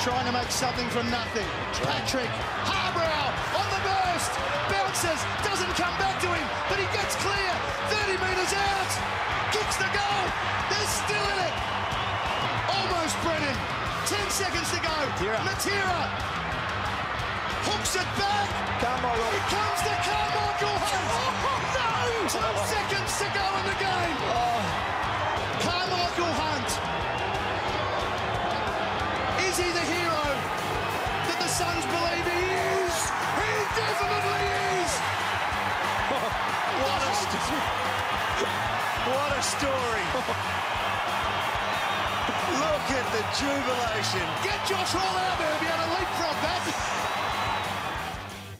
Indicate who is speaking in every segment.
Speaker 1: trying to make something from nothing. Patrick, Harbrow on the burst, bounces, doesn't come back to him, but he gets clear, 30 metres out, kicks the goal, they're still in it. Almost Brennan, 10 seconds to go, Matera hooks it back, here comes the Carmichael Hunt. Oh no! 12 seconds to go in the game. Carmichael Hunt. Is he the hero that the Suns believe he is? He definitely is!
Speaker 2: What a story! Look at the jubilation.
Speaker 1: Get Josh Hall out there to be able to leapfrog that.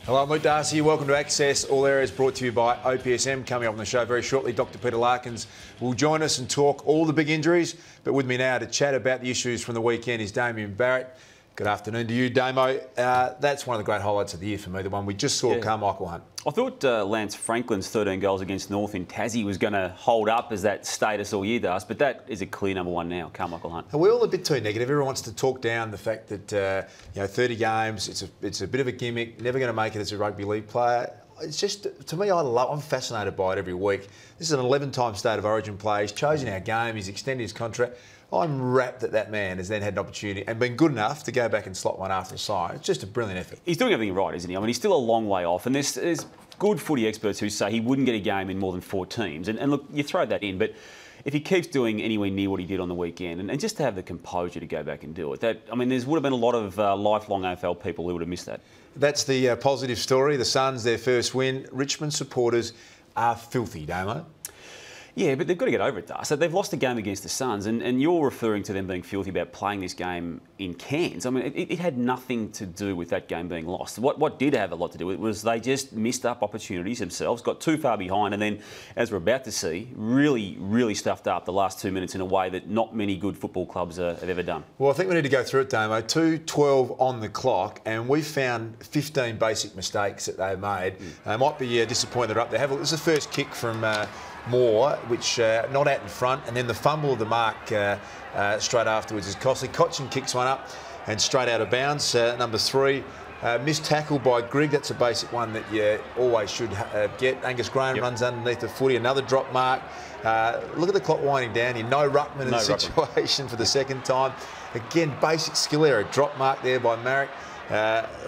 Speaker 3: Hello, I'm Luke Darcy. Welcome to Access All Areas, brought to you by OPSM. Coming up on the show very shortly, Dr. Peter Larkins will join us and talk all the big injuries. But with me now to chat about the issues from the weekend is Damien Barrett. Good afternoon to you, Damo. That's one of the great highlights of the year for me, the one we just saw, Carmichael Hunt.
Speaker 4: I thought Lance Franklin's 13 goals against North in Tassie was going to hold up as that status all year, Das, but that is a clear number one now, Carmichael Hunt.
Speaker 3: Are we all a bit too negative? Everyone wants to talk down the fact that 30 games, it's a bit of a gimmick, never going to make it as a rugby league player. It's just, to me, I'm fascinated by it every week. This is an 11-time State of Origin player. He's chosen our game. He's extended his contract. I'm rapt that man has then had an opportunity and been good enough to go back and slot one after a side. It's just a brilliant effort.
Speaker 4: He's doing everything right, isn't he? I mean, he's still a long way off, and there's good footy experts who say he wouldn't get a game in more than 4 teams. And look, you throw that in, but if he keeps doing anywhere near what he did on the weekend, and just to have the composure to go back and do it, there would have been a lot of lifelong AFL people who would have missed that. That's
Speaker 3: the positive story. The Suns, their first win. Richmond supporters are filthy, Damo.
Speaker 4: Yeah, but they've got to get over it, Das. So they've lost a game against the Suns, and you're referring to them being filthy about playing this game in Cairns. I mean, it had nothing to do with that game being lost. What did have a lot to do with it was they just missed up opportunities themselves, got too far behind, and then, as we're about to see, really, really stuffed up the last 2 minutes in a way that not many good football clubs have ever done.
Speaker 3: Well, I think we need to go through it, Damo. 2:12 on the clock, and we found 15 basic mistakes that they made. They might be disappointed they're up there. This is the first kick from Moore, which not out in front, and then the fumble of the mark straight afterwards is costly. Cochin kicks one up and straight out of bounds. Number 3, missed tackle by Grigg. That's a basic one that you always should get. Angus Graham runs underneath the footy. Another drop mark. Look at the clock winding down here. No ruckman in the situation for the second time. Again, basic skill error. Drop mark there by Marek.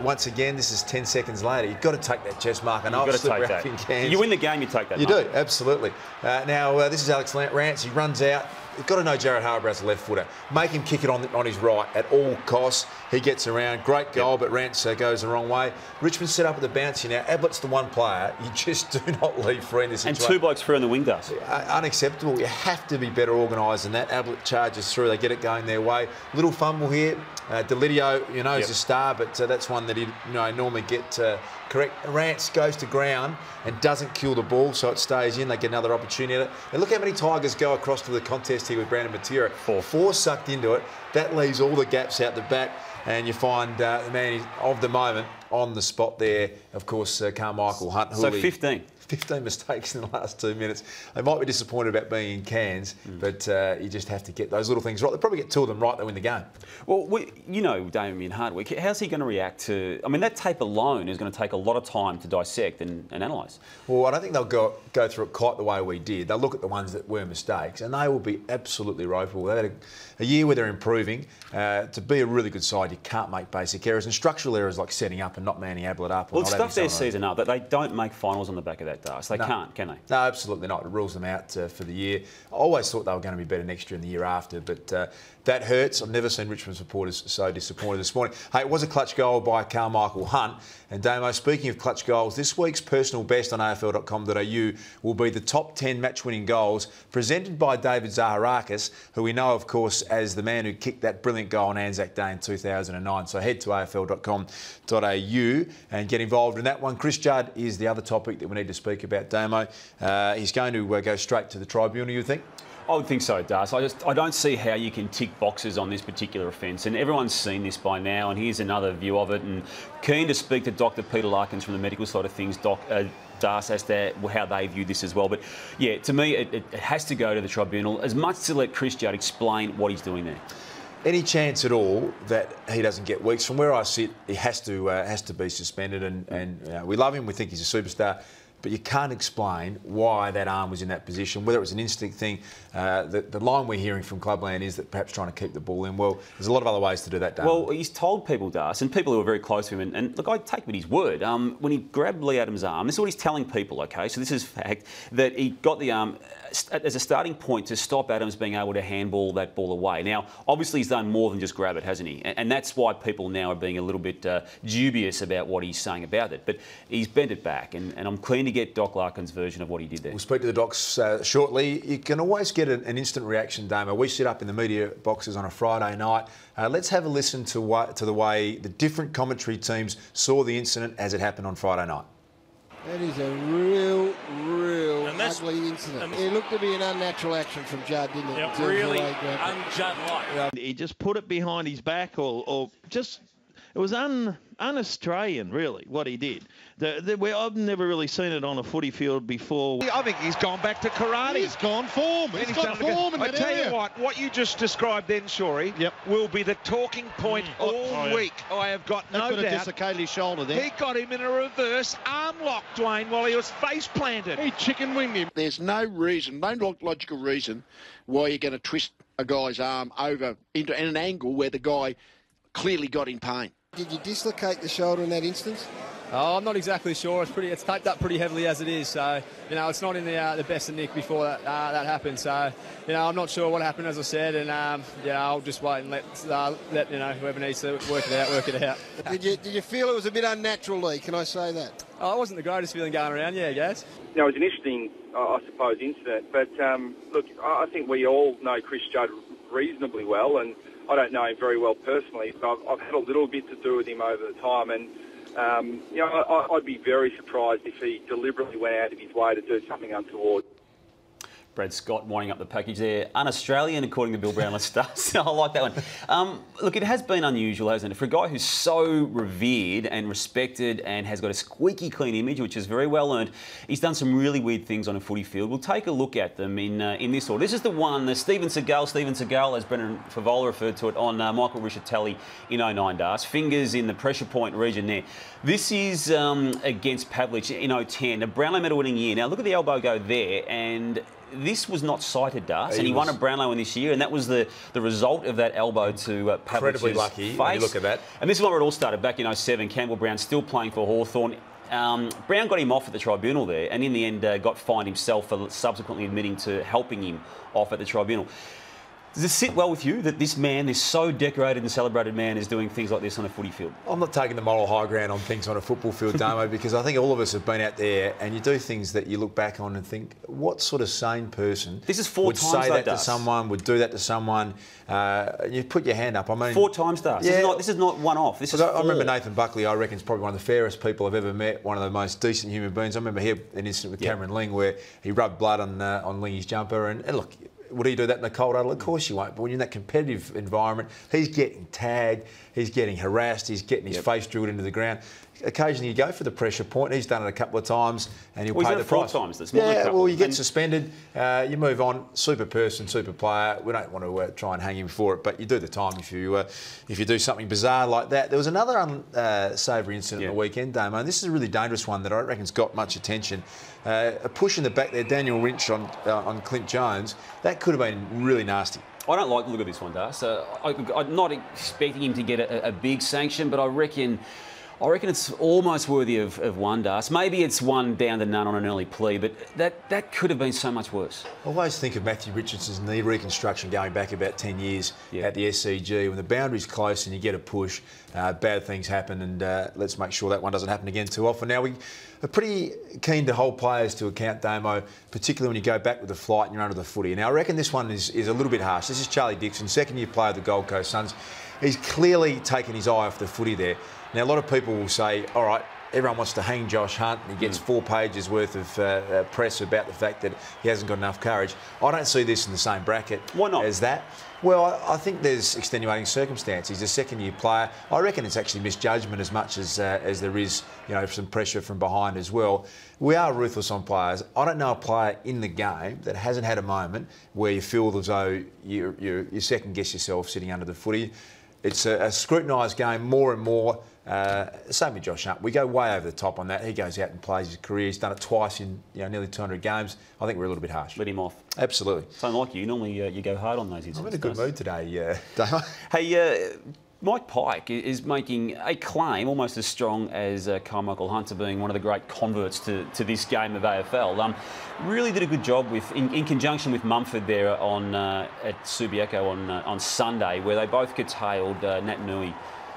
Speaker 3: Once again, this is 10 seconds later. You've got to take that chest mark. And
Speaker 4: you've got to take that. You win the game, you take that.
Speaker 3: You do, absolutely. Now, this is Alex Rance. He runs out. You've got to know Jared Harbour's a left footer. Make him kick it on his right at all costs. He gets around. Great goal, but Rance goes the wrong way. Richmond set up at the bounce here now. Ablett's the one player you just do not leave free in this situation.
Speaker 4: And 2 blokes free on the wing, does.
Speaker 3: Unacceptable. You have to be better organised than that. Ablett charges through. They get it going their way. Little fumble here. Delidio, is a star, but that's one that he'd normally get correct. Rance goes to ground and doesn't kill the ball, so it stays in. They get another opportunity. And look how many Tigers go across to the contest here with Brandon Matera. 4 sucked into it. That leaves all the gaps out the back, and you find the man of the moment on the spot there, of course, Carmichael Hunt.
Speaker 4: So 15
Speaker 3: mistakes in the last 2 minutes. They might be disappointed about being in Cairns, but you just have to get those little things right. They'll probably get 2 of them right, they'll win the game.
Speaker 4: Well, Damien Hardwick, how's he going to react to... I mean, that tape alone is going to take a lot of time to dissect and analyse.
Speaker 3: Well, I don't think they'll go through it quite the way we did. They'll look at the ones that were mistakes, and they will be absolutely ropeable. They had a year where they're improving. To be a really good side, you can't make basic errors, and structural errors like setting up and not manning Ablett up.
Speaker 4: Well, stuff their season up, but they don't make finals on the back of that, Das. They can't, can they?
Speaker 3: No, absolutely not. It rules them out for the year. I always thought they were going to be better next year and the year after, but that hurts. I've never seen Richmond supporters so disappointed this morning. Hey, it was a clutch goal by Carmichael Hunt. And Damo, speaking of clutch goals, this week's personal best on AFL.com.au will be the top 10 match-winning goals presented by David Zaharakis, who we know, of course, as the man who kicked that brilliant goal on Anzac Day in 2009. So head to AFL.com.au and get involved in that one. Chris Judd is the other topic that we need to speak about, Damo. He's going to go straight to the tribunal, you think?
Speaker 4: I would think so, Das. I don't see how you can tick boxes on this particular offence, and everyone's seen this by now, and here's another view of it, and keen to speak to Dr. Peter Larkins from the medical side of things, Das, as to how they view this as well. But yeah, to me, it has to go to the tribunal, as much to let Chris Judd explain what he's doing there.
Speaker 3: Any chance at all that he doesn't get weeks? From where I sit, he has to be suspended, and we love him. We think he's a superstar. But you can't explain why that arm was in that position, whether it was an instinct thing. The line we're hearing from Clubland is that perhaps trying to keep the ball in. Well, there's a lot of other ways to do that, Dale.
Speaker 4: Well, he's told people, Das, and people who are very close to him, and look, I take him at his word. When he grabbed Lee Adams' arm, this is what he's telling people, OK? So this is fact, that he got the arm as a starting point to stop Adams being able to handball that ball away. Now, obviously he's done more than just grab it, hasn't he? And that's why people now are being a little bit dubious about what he's saying about it. But he's bent it back, and I'm keen to get Doc Larkin's version of what he did there.
Speaker 3: We'll speak to the Docs shortly. You can always get an instant reaction, Damo. We sit up in the media boxes on a Friday night. Let's have a listen to the way the different commentary teams saw the incident as it happened on Friday night.
Speaker 5: That is a real ugly incident. It looked to be an unnatural action from Judd, didn't it?
Speaker 6: Yeah, really un-Judd-like.
Speaker 7: He just put it behind his back or just... It was un-Australian, really, what he did. I've never really seen it on a footy field before.
Speaker 8: I think he's gone back to karate.
Speaker 5: He's gone form. He's got form in that area.
Speaker 8: I tell you what you just described then, Shorey, will be the talking point all week. I have got no doubt.
Speaker 5: Could have dislocated his shoulder there.
Speaker 8: He got him in a reverse arm lock, Dwayne, while he was face planted.
Speaker 5: He chicken winged him.
Speaker 9: There's no logical reason why you're going to twist a guy's arm over into an angle where the guy clearly got in pain.
Speaker 5: Did you dislocate the shoulder in that instance?
Speaker 10: Oh, I'm not exactly sure. It's taped up pretty heavily as it is, so it's not in the best of nick before that happened. So I'm not sure what happened, as I said, and I'll just wait and let whoever needs to work it out.
Speaker 5: Did you feel it was a bit unnatural, Lee? Can I say that?
Speaker 10: Oh, it wasn't the greatest feeling going around, yeah, guys.
Speaker 11: It was an interesting, I suppose, incident. But look, I think we all know Chris Judd reasonably well, and I don't know him very well personally, but I've had a little bit to do with him over the time, and I'd be very surprised if he deliberately went out of his way to do something untoward.
Speaker 4: Brad Scott winding up the package there. Un-Australian, according to Bill Brownlee Stars. I like that one. Look, it has been unusual, hasn't it? For a guy who's so revered and respected and has got a squeaky clean image, which is very well earned, he's done some really weird things on a footy field. We'll take a look at them in this order. This is the one, Stephen Seagal, as Brendan Favola referred to it, on Michael Rischitelli in 09, Das. Fingers in the pressure point region there. This is against Pavlich in 010, a Brownlow medal winning year. Now, look at the elbow go there, and this was not cited, Das, and he won a Brownlow in this year, and that was the result of that elbow to Pavlich's
Speaker 3: incredibly lucky
Speaker 4: face.
Speaker 3: When you look at that.
Speaker 4: And this is where it all started back in 07. Campbell Brown still playing for Hawthorn. Brown got him off at the tribunal there, and in the end got fined himself for subsequently admitting to helping him off at the tribunal. Does it sit well with you that this man, this so decorated and celebrated man, is doing things like this on a footy field? I'm
Speaker 3: not taking the moral high ground on things on a football field, Damo, because I think all of us have been out there and you do things that you look back on and think, what sort of sane person
Speaker 4: would
Speaker 3: say that to someone, would do that to someone? You put your hand up. I mean,
Speaker 4: 4 times, Das.
Speaker 3: Yeah.
Speaker 4: This is not one off. This is 4.
Speaker 3: I remember Nathan Buckley, I reckon, is probably one of the fairest people I've ever met, one of the most decent human beings. I remember he had an incident with Cameron Ling where he rubbed blood on Lingy's jumper, and look, would he do that in the cold huddle? Of course you won't. But when you're in that competitive environment, he's getting tagged, he's getting harassed, he's getting his face drilled into the ground. Occasionally you go for the pressure point. He's done it a couple of times and he'll pay the price.
Speaker 4: 4 times. That's more than a couple.
Speaker 3: Well, you get suspended, you move on. Super person, super player. We don't want to try and hang him for it, but you do the time if you do something bizarre like that. There was another unsavoury incident on the weekend, Damo, and this is a really dangerous one that I reckon's got much attention. A push in the back there, Daniel Lynch on Clint Jones. That could have been really nasty.
Speaker 4: I don't like the look of this one, Das. I'm not expecting him to get a big sanction, but I reckon it's almost worthy of one, Das. Maybe it's one down to none on an early plea, but that could have been so much worse.
Speaker 3: I always think of Matthew Richardson's knee reconstruction going back about 10 years at the SCG. When the boundary's close and you get a push, bad things happen, and let's make sure that one doesn't happen again too often. Now, we are pretty keen to hold players to account, Damo, particularly when you go back with the flight and you're under the footy. Now, I reckon this one is a little bit harsh. This is Charlie Dixon, second-year player of the Gold Coast Suns. He's clearly taken his eye off the footy there. Now, a lot of people will say, all right, everyone wants to hang Josh Hunt, and he gets 4 pages worth of press about the fact that he hasn't got enough courage. I don't see this in the same bracket as that. Well, I think there's extenuating circumstances. He's a second-year player. I reckon it's actually misjudgment as much as there is, some pressure from behind as well. We are ruthless on players. I don't know a player in the game that hasn't had a moment where you feel as though you second-guess yourself sitting under the footy. It's a scrutinised game more and more. Same with Josh Hunt. We go way over the top on that. He goes out and plays his career. He's done it twice in nearly 200 games. I think we're a little bit harsh.
Speaker 4: Let him off.
Speaker 3: Absolutely.
Speaker 4: So like you, normally you go hard on those incidents.
Speaker 3: I'm in a good mood today, Damo.
Speaker 4: Hey, Mike Pike is making a claim almost as strong as Carmichael Hunter being one of the great converts to this game of AFL. Really did a good job in conjunction with Mumford there at Subiaco on Sunday, where they both curtailed Nat Nui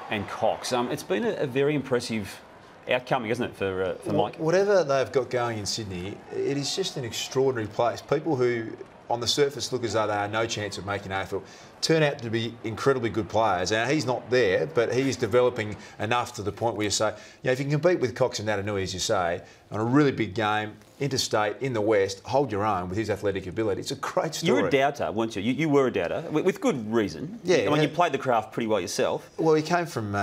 Speaker 4: and Cox. It's been a very impressive outcome, isn't it, for Mike?
Speaker 3: Whatever they've got going in Sydney, it is just an extraordinary place. People who, on the surface, look as though they have no chance of making AFL turn out to be incredibly good players. Now, he's not there, but he is developing enough to the point where you say, if you can compete with Cox and Natanui, as you say, on a really big game, interstate, in the West, hold your own with his athletic ability. It's a great story.
Speaker 4: You were a doubter, weren't you? You were a doubter, with good reason.
Speaker 3: Yeah.
Speaker 4: I mean, you played the craft pretty well yourself.
Speaker 3: Well, he came from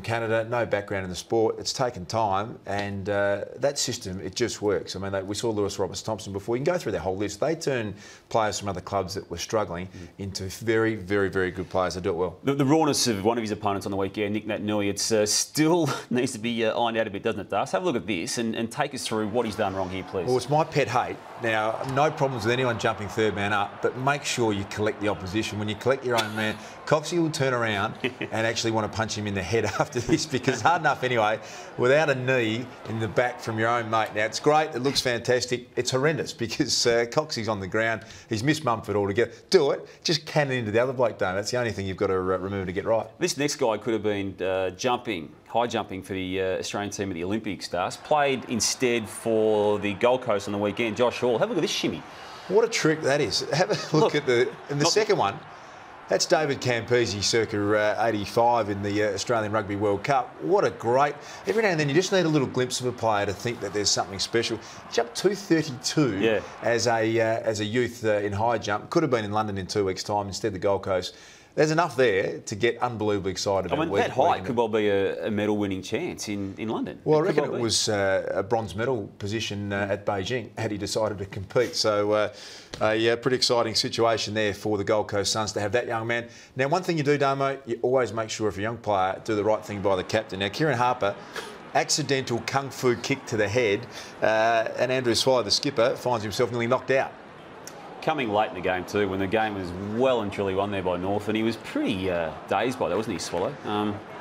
Speaker 3: Canada, no background in the sport. It's taken time, and that system, it just works. I mean, we saw Lewis Roberts-Thompson before. You can go through their whole list. They turn players from other clubs that were struggling into very, very, very good players. They do it well.
Speaker 4: The rawness of one of his opponents on the weekend, Nick Nat-Nui, it's still needs to be ironed out a bit, doesn't it, Das? Have a look at this and take us through what he's done wrong here, please.
Speaker 3: Well, it's my pet hate. Now, no problems with anyone jumping third man up, but make sure you collect the opposition. When you collect your own man, Coxie will turn around and actually want to punch him in the head after this, because hard enough anyway, without a knee in the back from your own mate. Now, it's great, it looks fantastic. It's horrendous because Coxie's on the ground. He's missed Mumford altogether. Do it. Just cannon into the other bloke, Dame. That's the only thing you've got to remember to get right.
Speaker 4: This next guy could have been high jumping for the Australian team at the Olympics, Das. Played instead for the Gold Coast on the weekend, Josh Hall. Have a look at this shimmy.
Speaker 3: What a trick that is. Have a look at the second one. That's David Campese circa 85 in the Australian Rugby World Cup. What a great... Every now and then you just need a little glimpse of a player to think that there's something special. He jumped 232 as a youth in high jump. Could have been in London in 2 weeks' time, instead the Gold Coast. There's enough there to get unbelievably excited.
Speaker 4: I mean, that height could well be a medal-winning chance in London.
Speaker 3: Well, I reckon it was a bronze medal position at Beijing had he decided to compete. So a pretty exciting situation there for the Gold Coast Suns to have that young man. Now, one thing you do, Damo, you always make sure if you're a young player, do the right thing by the captain. Now, Kieran Harper, accidental kung fu kick to the head, and Andrew Swallow, the skipper, finds himself nearly knocked out.
Speaker 4: Coming late in the game too, when the game was well and truly won there by North, and he was pretty dazed by that, wasn't he, Swallow?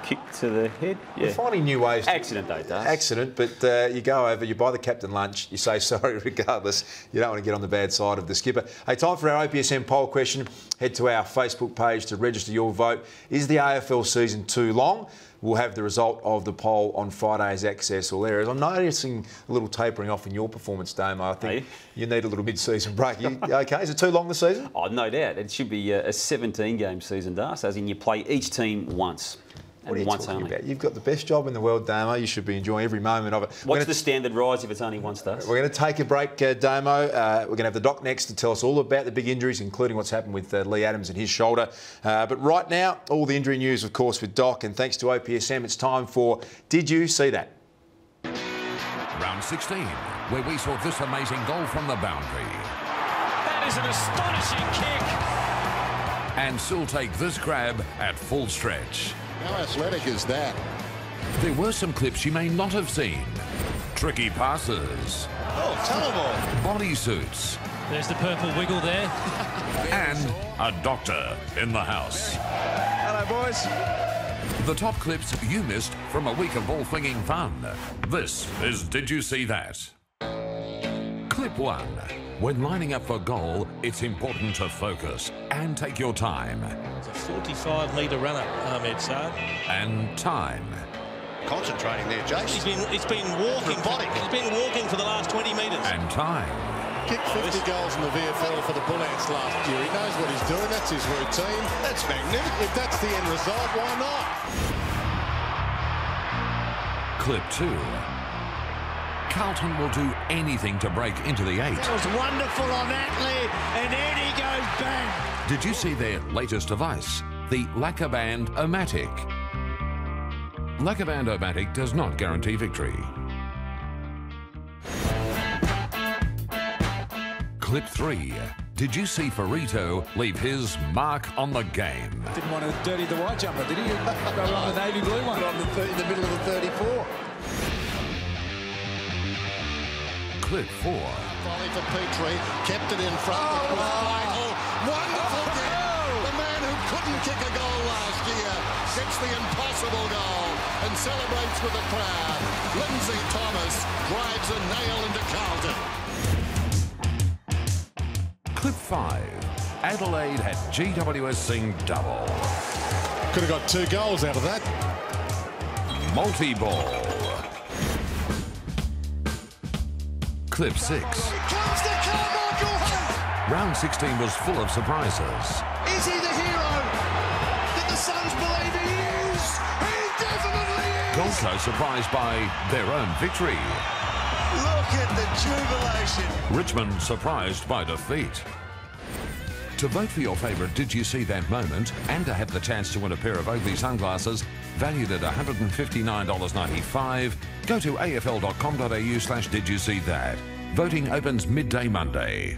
Speaker 4: Kick to the head. Yeah.
Speaker 3: We're finding new ways.
Speaker 4: Accident, though, does.
Speaker 3: Accident, but you go over, you buy the captain lunch, you say sorry regardless. You don't want to get on the bad side of the skipper. Hey, time for our OPSM poll question. Head to our Facebook page to register your vote. Is the AFL season too long? We'll have the result of the poll on Friday's Access All Areas. I'm noticing a little tapering off in your performance, Damo. I think you need a little mid-season break. You okay? Is it too long this season?
Speaker 4: Oh, no doubt. It should be a 17-game season, Das, as in you play each team once.
Speaker 3: What are you talking about? You've got the best job in the world, Damo. You should be enjoying every moment of it.
Speaker 4: What's the standard rise if it's only once, Das?
Speaker 3: We're going to take a break, Damo. We're going to have the doc next to tell us all about the big injuries, including what's happened with Lee Adams and his shoulder. But right now, all the injury news, of course, with Doc. And thanks to OPSM, it's time for Did You See That?
Speaker 12: Round 16, where we saw this amazing goal from the boundary.
Speaker 6: That is an astonishing kick.
Speaker 12: And still take this grab at full stretch.
Speaker 9: How athletic is that?
Speaker 12: There were some clips you may not have seen. Tricky passes.
Speaker 2: Oh, terrible.
Speaker 12: Bodysuits.
Speaker 6: There's the purple wiggle there.
Speaker 12: And a doctor in the house.
Speaker 2: Hello, boys.
Speaker 12: The top clips you missed from a week of ball-flinging fun. This is Did You See That? Clip 1. When lining up for goal, it's important to focus and take your time.
Speaker 6: It's a 45-metre run-up, Ahmed Saad.
Speaker 12: And time.
Speaker 2: Concentrating there, Jason.
Speaker 6: He's been walking. He's been walking for the last 20 metres.
Speaker 12: And time.
Speaker 9: Kicked 50 goals in the VFL for the Bull Ants last year. He knows what he's doing. That's his routine.
Speaker 2: That's magnificent.
Speaker 9: If that's the end result, why not?
Speaker 12: Clip 2. Carlton will do anything to break into the 8.
Speaker 13: That was wonderful on Atley, and Eddie goes bang.
Speaker 12: Did you see their latest device, the Lackerband-O-Matic? Lackerband-O-Matic does not guarantee victory. Clip 3. Did you see Ferrito leave his mark on the game?
Speaker 14: Didn't want to dirty the white jumper, did he? Go on the navy blue one.
Speaker 9: In the middle of the 34.
Speaker 12: Clip 4.
Speaker 9: Volley for Petrie, kept it in front. Wonderful kick. The man who couldn't kick a goal last year gets the impossible goal and celebrates with the crowd. Lindsay Thomas drives a nail into Carlton.
Speaker 12: Clip 5. Adelaide had GWS sing double.
Speaker 2: Could have got 2 goals out of that.
Speaker 12: Multi-ball. Clip 6.
Speaker 1: Here comes the Carmichael Hunt.
Speaker 12: Round 16 was full of surprises.
Speaker 1: Is he the hero that the Suns believe he is? He definitely is.
Speaker 12: Gold Coast surprised by their own victory.
Speaker 1: Look at the jubilation.
Speaker 12: Richmond surprised by defeat. To vote for your favourite Did You See That moment and to have the chance to win a pair of Oakley sunglasses valued at $159.95, go to afl.com.au/Did You See That. Voting opens midday Monday.